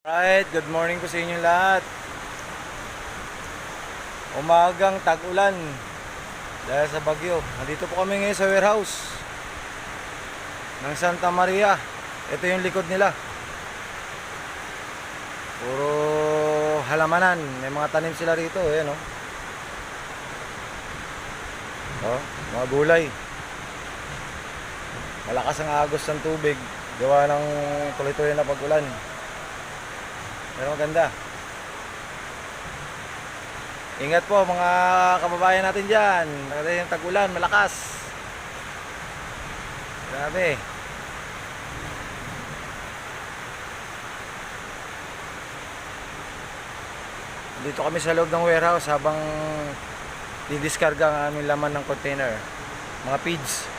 Alright, good morning po sa inyo lahat. Umagang tag-ulan dahil sa bagyo. Nandito po kami ngayon sa warehouse ng Santa Maria. Ito yung likod nila. Puro halamanan. May mga tanim sila rito. Ayan, oh. Oh, mga gulay. Malakas ang agos ng tubig. Gawa ng tuloy-tuloy na pag-ulan. Pero maganda. Ingat po mga kababayan natin dyan. Kasi yung tag-ulan, malakas. Grabe. Dito kami sa loob ng warehouse habang didiskarga ang aming laman ng container. Mga feeds.